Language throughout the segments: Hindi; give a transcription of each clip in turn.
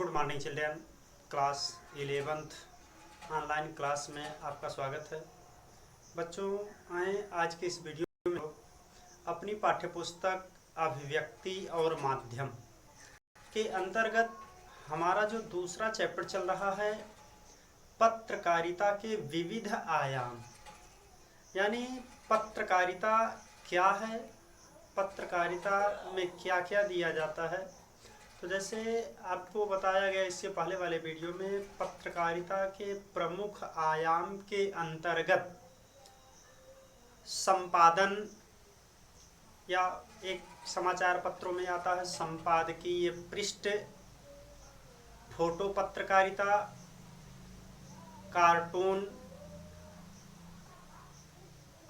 Good morning children. Class 11th online class में आपका स्वागत है। बच्चों, आए आज के इस वीडियो में अपनी पाठ्यपुस्तक अभिव्यक्ति और माध्यम के अंतर्गत हमारा जो दूसरा चैप्टर चल रहा है पत्रकारिता के विविध आयाम, यानी पत्रकारिता क्या है, पत्रकारिता में क्या क्या दिया जाता है। तो जैसे आपको बताया गया इससे पहले वाले वीडियो में, पत्रकारिता के प्रमुख आयाम के अंतर्गत संपादन, या एक समाचार पत्रों में आता है संपादकीय पृष्ठ, फोटो पत्रकारिता, कार्टून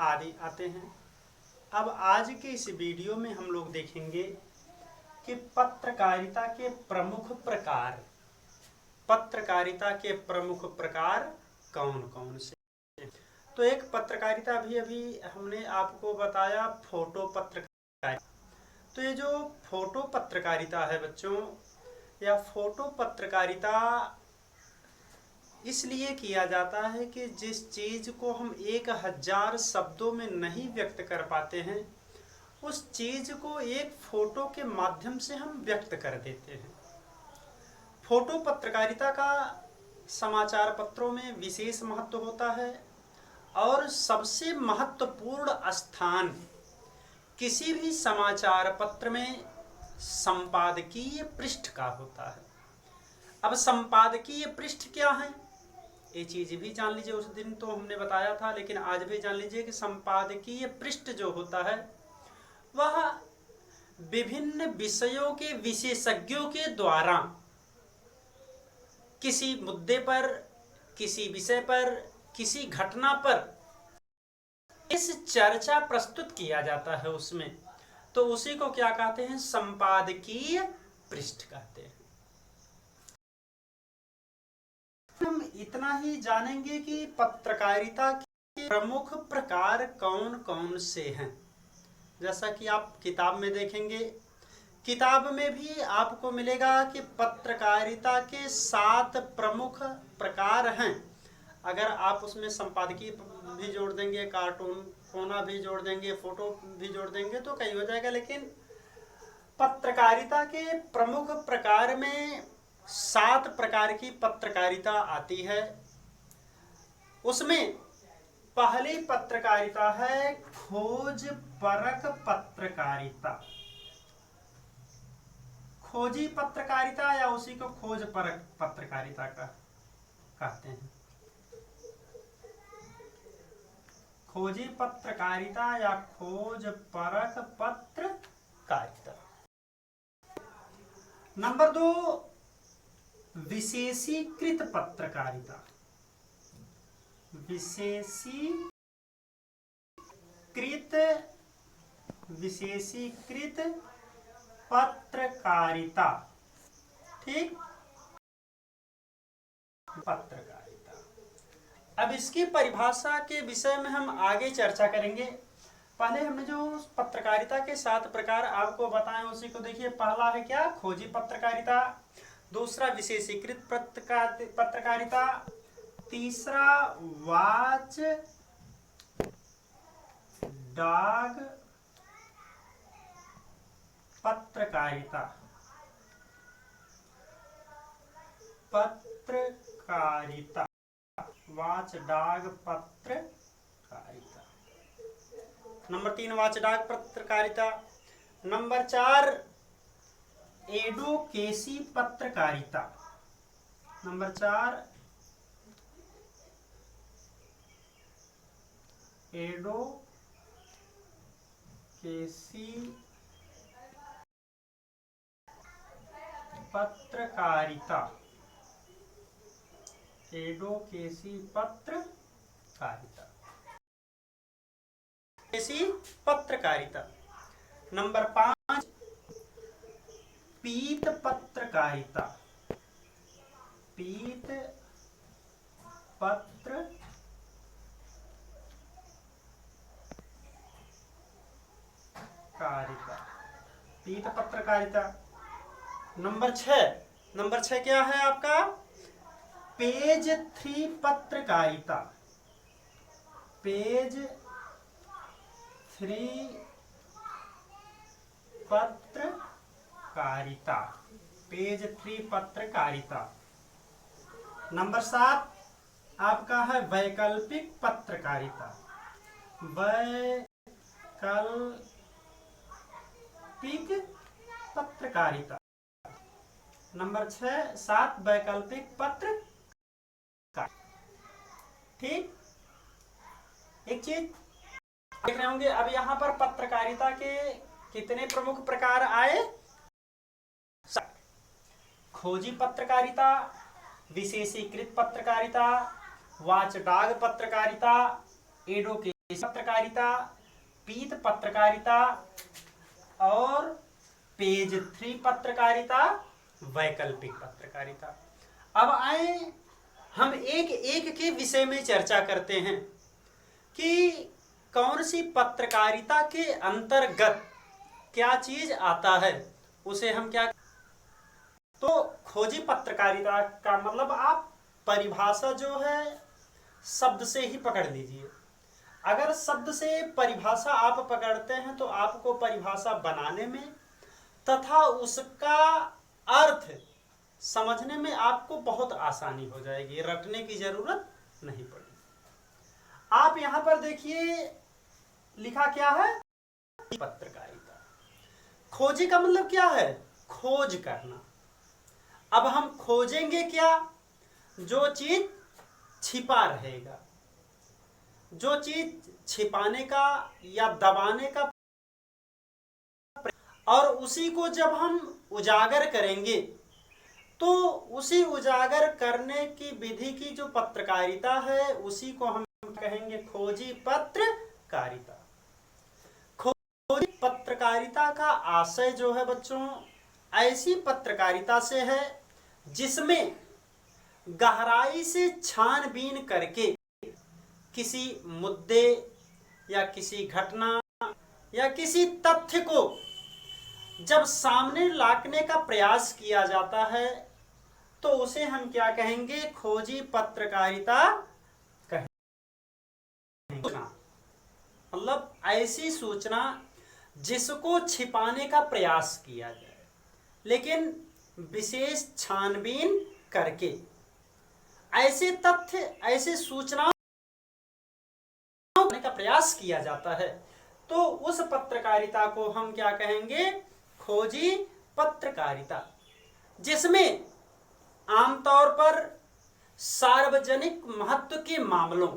आदि आते हैं। अब आज के इस वीडियो में हम लोग देखेंगे कि पत्रकारिता के प्रमुख प्रकार, पत्रकारिता के प्रमुख प्रकार कौन कौन से। तो एक पत्रकारिता अभी हमने आपको बताया फोटो पत्रकारिता। तो ये जो फोटो पत्रकारिता है बच्चों, या फोटो पत्रकारिता इसलिए किया जाता है कि जिस चीज को हम 1000 शब्दों में नहीं व्यक्त कर पाते हैं, उस चीज को एक फोटो के माध्यम से हम व्यक्त कर देते हैं। फोटो पत्रकारिता का समाचार पत्रों में विशेष महत्व होता है और सबसे महत्वपूर्ण स्थान किसी भी समाचार पत्र में संपादकीय पृष्ठ का होता है। अब संपादकीय पृष्ठ क्या है, ये चीज भी जान लीजिए। उस दिन तो हमने बताया था, लेकिन आज भी जान लीजिए कि संपादकीय पृष्ठ जो होता है वह विभिन्न विषयों के विशेषज्ञों के द्वारा किसी मुद्दे पर, किसी विषय पर, किसी घटना पर इस चर्चा प्रस्तुत किया जाता है उसमें, तो उसी को क्या कहते हैं, संपादकीय पृष्ठ कहते हैं। हम इतना ही जानेंगे कि पत्रकारिता के प्रमुख प्रकार कौन कौन से हैं। जैसा कि आप किताब में देखेंगे, किताब में भी आपको मिलेगा कि पत्रकारिता के 7 प्रमुख प्रकार हैं। अगर आप उसमें संपादकीय भी जोड़ देंगे, कार्टून कोना भी जोड़ देंगे, फोटो भी जोड़ देंगे तो कई हो जाएगा। लेकिन पत्रकारिता के प्रमुख प्रकार में 7 प्रकार की पत्रकारिता आती है। उसमें पहली पत्रकारिता है खोज परक पत्रकारिता। खोजी पत्रकारिता या उसी को खोज परक पत्रकारिता का कहते हैं। खोजी पत्रकारिता या खोज परक पत्रकारिता। नंबर 2, विशेषीकृत पत्रकारिता। विशेषीकृत पत्रकारिता, ठीक, पत्रकारिता। अब इसकी परिभाषा के विषय में हम आगे चर्चा करेंगे। पहले हमने जो पत्रकारिता के 7 प्रकार आपको बताए उसी को देखिए। पहला है क्या, खोजी पत्रकारिता। दूसरा विशेषीकृत पत्रकारिता। तीसरा वाच डॉग पत्रकारिता। वाच डॉग पत्रकारिता। नंबर 3 वाच डॉग पत्रकारिता। नंबर 4 एडोकेसी पत्रकारिता। नंबर 4 एडोकेसी पत्रकारिता। एडोकेसी पत्रकारिता, पत्रकारिता। नंबर 5 पीत पत्रकारिता। पीत पत्रकारिता। नंबर 6 नंबर 6 क्या है आपका? पेज 3 पत्रकारिता। पेज 3 पत्रकारिता। पेज 3 पत्रकारिता। नंबर 7 आपका है वैकल्पिक पत्रकारिता। वैकल्पिक पत्रकारिता। नंबर 7 वैकल्पिक पत्रकारिता। ठीक, एक चीज देख रहे होंगे अब यहाँ पर पत्रकारिता के कितने प्रमुख प्रकार आए? खोजी पत्रकारिता, विशेषीकृत पत्रकारिता, वॉचडॉग पत्रकारिता, एडवोकेसी पत्रकारिता, पीत पत्रकारिता और पेज 3 पत्रकारिता, वैकल्पिक पत्रकारिता। अब आए हम एक एक के विषय में चर्चा करते हैं कि कौन सी पत्रकारिता के अंतर्गत क्या चीज आता है, उसे हम क्या। तो खोजी पत्रकारिता का मतलब आप परिभाषा जो है शब्द से ही पकड़ लीजिए। अगर शब्द से परिभाषा आप पकड़ते हैं तो आपको परिभाषा बनाने में तथा उसका अर्थ समझने में आपको बहुत आसानी हो जाएगी, रटने की जरूरत नहीं पड़ेगी। आप यहां पर देखिए लिखा क्या है? पत्रकारिता। खोजी का मतलब क्या है? खोज करना। अब हम खोजेंगे क्या? जो चीज छिपा रहेगा, जो चीज छिपाने का या दबाने का, और उसी को जब हम उजागर करेंगे तो उसी उजागर करने की विधि की जो पत्रकारिता है उसी को हम कहेंगे खोजी पत्रकारिता। खोजी पत्रकारिता का आशय जो है बच्चों ऐसी पत्रकारिता से है जिसमें गहराई से छानबीन करके किसी मुद्दे या किसी घटना या किसी तथ्य को जब सामने लाने का प्रयास किया जाता है तो उसे हम क्या कहेंगे? खोजी पत्रकारिता कहेंगे। मतलब ऐसी सूचना जिसको छिपाने का प्रयास किया जाए लेकिन विशेष छानबीन करके ऐसे तथ्य, ऐसे सूचनाओं का प्रयास किया जाता है, तो उस पत्रकारिता को हम क्या कहेंगे? खोजी पत्रकारिता। जिसमें आमतौर पर सार्वजनिक महत्व के मामलों,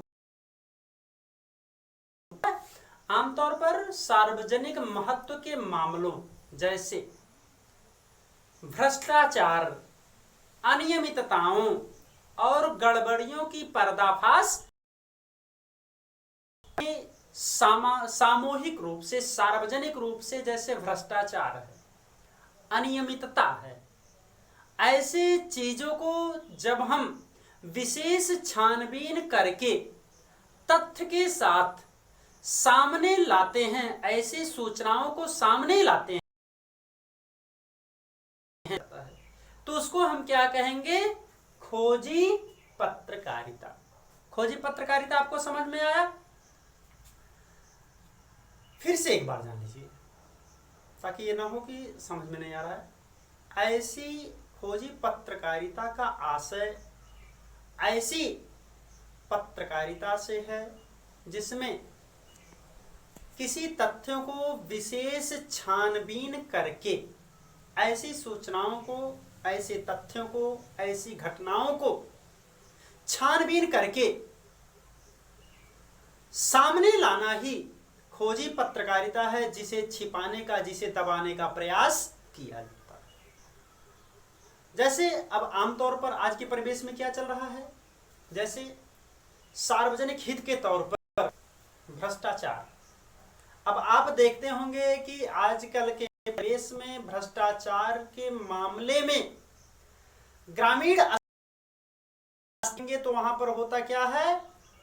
आमतौर पर सार्वजनिक महत्व के मामलों जैसे भ्रष्टाचार, अनियमितताओं और गड़बड़ियों की पर्दाफाश सामूहिक रूप से, सार्वजनिक रूप से, जैसे भ्रष्टाचार है, अनियमितता है, ऐसे चीजों को जब हम विशेष छानबीन करके तथ्य के साथ सामने लाते हैं, ऐसी सूचनाओं को सामने लाते हैं तो उसको हम क्या कहेंगे? खोजी पत्रकारिता। खोजी पत्रकारिता आपको समझ में आया? फिर से एक बार जान लीजिए ताकि ये ना हो कि समझ में नहीं आ रहा है। ऐसी खोजी पत्रकारिता का आशय ऐसी पत्रकारिता से है जिसमें किसी तथ्यों को विशेष छानबीन करके ऐसी सूचनाओं को, ऐसे तथ्यों को, ऐसी घटनाओं को छानबीन करके सामने लाना ही खोजी पत्रकारिता है, जिसे छिपाने का, जिसे दबाने का प्रयास किया जाता है। जैसे अब आमतौर पर आज के परिवेश में क्या चल रहा है, जैसे सार्वजनिक हित के तौर पर भ्रष्टाचार। अब आप देखते होंगे कि आजकल के देश में भ्रष्टाचार के मामले में ग्रामीण तो वहां पर होता क्या है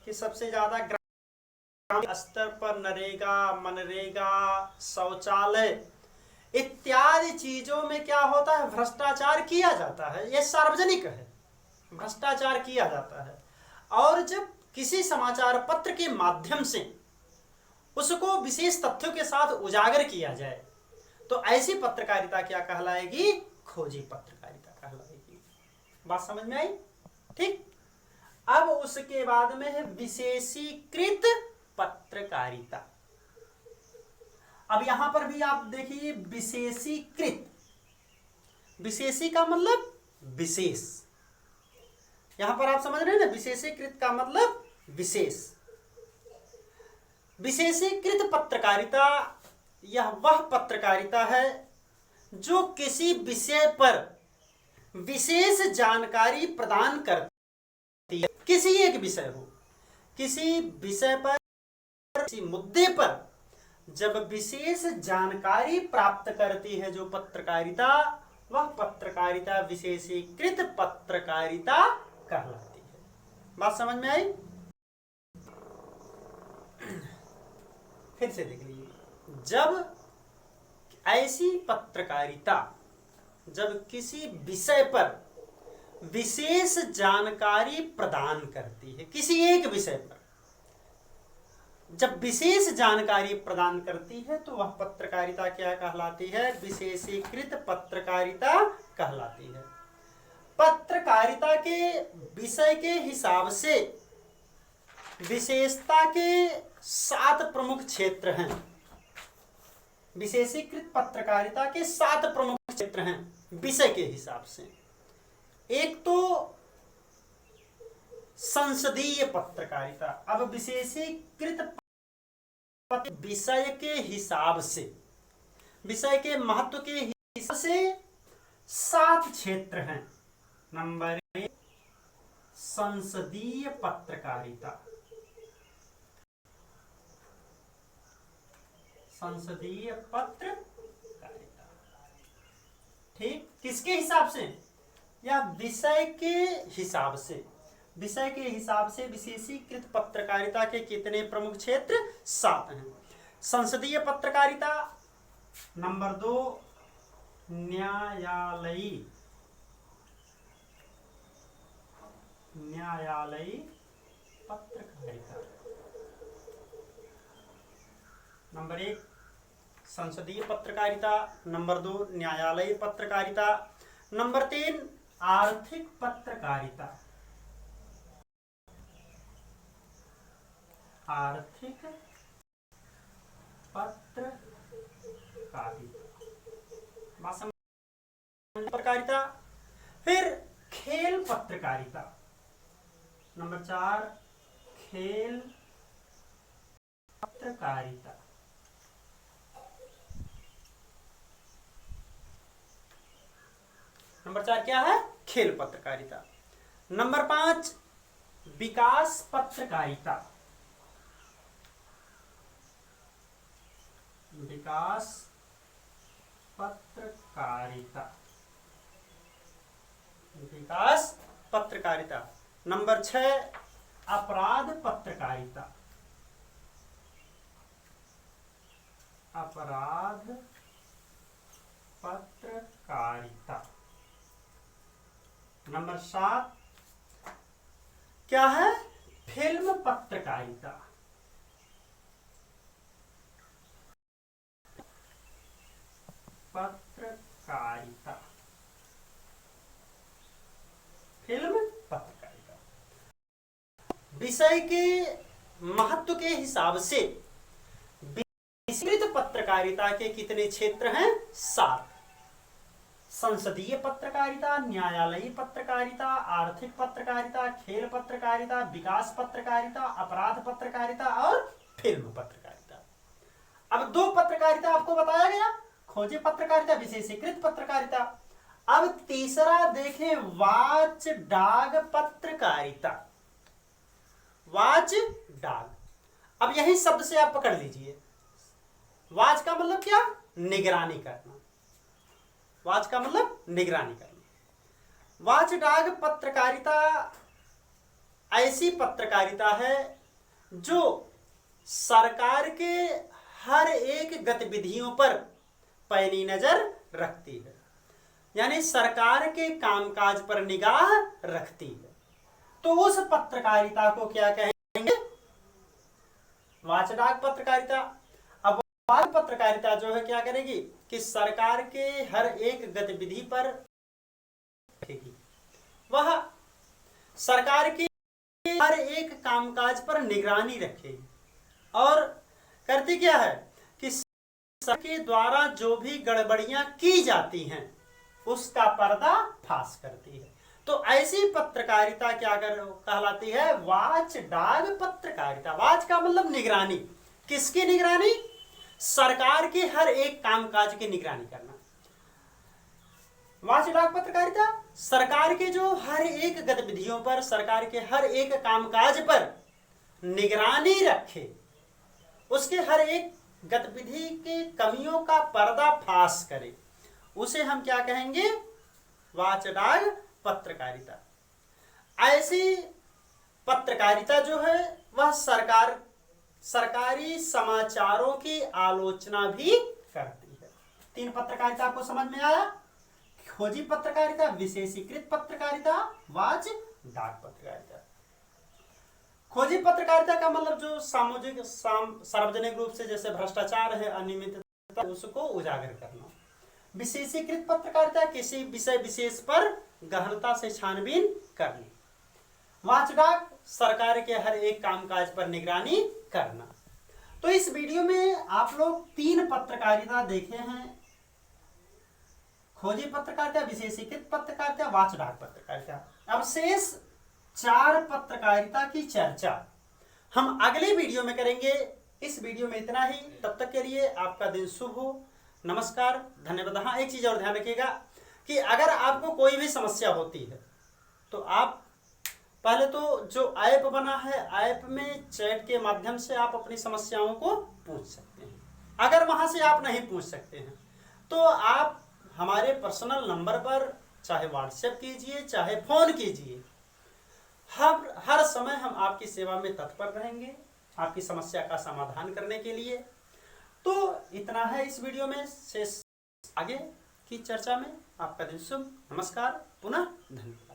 कि सबसे ज्यादा ग्रामीण स्तर पर नरेगा, मनरेगा, शौचालय, इत्यादि चीजों में क्या होता है, भ्रष्टाचार किया जाता है। यह सार्वजनिक है, भ्रष्टाचार किया जाता है। और जब किसी समाचार पत्र के माध्यम से उसको विशेष तथ्यों के साथ उजागर किया जाए तो ऐसी पत्रकारिता क्या कहलाएगी, खोजी पत्रकारिता कहलाएगी। बात समझ में आई? ठीक। अब उसके बाद में है विशेषीकृत पत्रकारिता। अब यहां पर भी आप देखिए विशेषीकृत, विशेषी का मतलब विशेष, यहां पर आप समझ रहे हैं ना, विशेषीकृत का मतलब विशेष। विशेषीकृत पत्रकारिता यह वह पत्रकारिता है जो किसी विषय पर विशेष जानकारी प्रदान करती है। किसी एक विषय हो, किसी विषय पर, किसी मुद्दे पर जब विशेष जानकारी प्राप्त करती है जो पत्रकारिता, वह पत्रकारिता विशेषीकृत पत्रकारिता कहलाती है। बात समझ में आई? फिर से देख लीजिए, जब ऐसी पत्रकारिता जब किसी विषय पर विशेष जानकारी प्रदान करती है, किसी एक विषय पर जब विशेष जानकारी प्रदान करती है तो वह पत्रकारिता क्या कहलाती है, विशेषीकृत पत्रकारिता कहलाती है। पत्रकारिता के विषय के हिसाब से विशेषता के 7 प्रमुख क्षेत्र हैं। विशेषीकृत पत्रकारिता के 7 प्रमुख क्षेत्र हैं विषय के हिसाब से। एक तो संसदीय पत्रकारिता। अब विशेषीकृत विषय के हिसाब से, विषय के महत्व के हिसाब से 7 क्षेत्र हैं। नंबर 1 संसदीय पत्रकारिता। संसदीय पत्रकारिता, ठीक, किसके हिसाब से, या विषय के हिसाब से। विषय के हिसाब से विशेषीकृत पत्रकारिता के कितने प्रमुख क्षेत्र, 7 हैं। संसदीय पत्रकारिता। नंबर 2 न्यायालयी, न्यायालयी पत्रकारिता। नंबर 1 संसदीय पत्रकारिता, नंबर 2 न्यायालयी पत्रकारिता, नंबर 3 आर्थिक पत्रकारिता। आर्थिक पत्रकारिता। फिर खेल पत्रकारिता। नंबर 4 खेल पत्रकारिता। नंबर 4 क्या है, खेल पत्रकारिता। नंबर 5 विकास पत्रकारिता। विकास पत्रकारिता, विकास पत्रकारिता। नंबर 6 अपराध पत्रकारिता। अपराध पत्रकारिता। नंबर 7 क्या है, फिल्म पत्रकारिता। पत्रकारिता, फिल्म पत्रकारिता। विषय के महत्व के हिसाब से विशेषीकृत पत्रकारिता के कितने क्षेत्र हैं, 7। संसदीय पत्रकारिता, न्यायालयी पत्रकारिता, आर्थिक पत्रकारिता, खेल पत्रकारिता, विकास पत्रकारिता, अपराध पत्रकारिता और फिल्म पत्रकारिता। अब 2 पत्रकारिता आपको बताया गया, खोजी पत्रकारिता, विशेषीकृत पत्रकारिता। अब तीसरा देखें, वाच डाग पत्रकारिता। वाच डाग, अब यही शब्द से आप पकड़ लीजिए। वाच का मतलब क्या, निगरानी करना। वाच का मतलब निगरानी करना। वाच डाग पत्रकारिता ऐसी पत्रकारिता है जो सरकार के हर एक गतिविधियों पर पैनी नजर रखती है, यानी सरकार के कामकाज पर निगाह रखती है। तो उस पत्रकारिता को क्या कहेंगे? वाचडॉग पत्रकारिता। अब वाच पत्रकारिता जो है क्या करेगी कि सरकार के हर एक गतिविधि पर रखेगी, वह सरकार के हर एक कामकाज पर निगरानी रखेगी और करती क्या है कि सरकार के द्वारा जो भी गड़बड़ियां की जाती हैं उसका पर्दाफाश करती है। तो ऐसी पत्रकारिता क्या कहलाती है? वाच डॉग पत्रकारिता। वाच का मतलब निगरानी। किसकी निगरानी? सरकार के हर एक कामकाज की निगरानी करना। वाच डॉग पत्रकारिता सरकार के जो हर एक गतिविधियों पर, सरकार के हर एक कामकाज पर निगरानी रखे, उसके हर एक गतिविधि के कमियों का पर्दाफाश करे, उसे हम क्या कहेंगे? वाचडॉग पत्रकारिता। ऐसी पत्रकारिता जो है वह सरकारी समाचारों की आलोचना भी करती है। 3 पत्रकारिता आपको समझ में आया? खोजी पत्रकारिता, विशेषीकृत पत्रकारिता, वाचडॉग पत्रकारिता। खोजी पत्रकारिता का मतलब जो सार्वजनिक रूप से जैसे भ्रष्टाचार है, अनियमितता, उसको उजागर करना। विशेषीकृत पत्रकारिता किसी विषय विशेष पर गहनता से छानबीन करनी। वाचडॉग सरकार के हर एक कामकाज पर निगरानी करना। तो इस वीडियो में आप लोग 3 पत्रकारिता देखे हैं, खोजी पत्रकारिता, विशेषीकृत पत्रकारिता, वाचडॉग पत्रकारिता। अब शेष 4 पत्रकारिता की चर्चा हम अगले वीडियो में करेंगे। इस वीडियो में इतना ही। तब तक के लिए आपका दिन शुभ हो। नमस्कार, धन्यवाद। हाँ, एक चीज और ध्यान रखिएगा कि अगर आपको कोई भी समस्या होती है तो आप पहले तो जो ऐप बना है, ऐप में चैट के माध्यम से आप अपनी समस्याओं को पूछ सकते हैं। अगर वहां से आप नहीं पूछ सकते हैं तो आप हमारे पर्सनल नंबर पर चाहे व्हाट्सएप कीजिए, चाहे फोन कीजिए। हर समय हम आपकी सेवा में तत्पर रहेंगे, आपकी समस्या का समाधान करने के लिए। तो इतना है इस वीडियो में। शेष आगे की चर्चा में। आपका दिन शुभ। नमस्कार, पुनः धन्यवाद।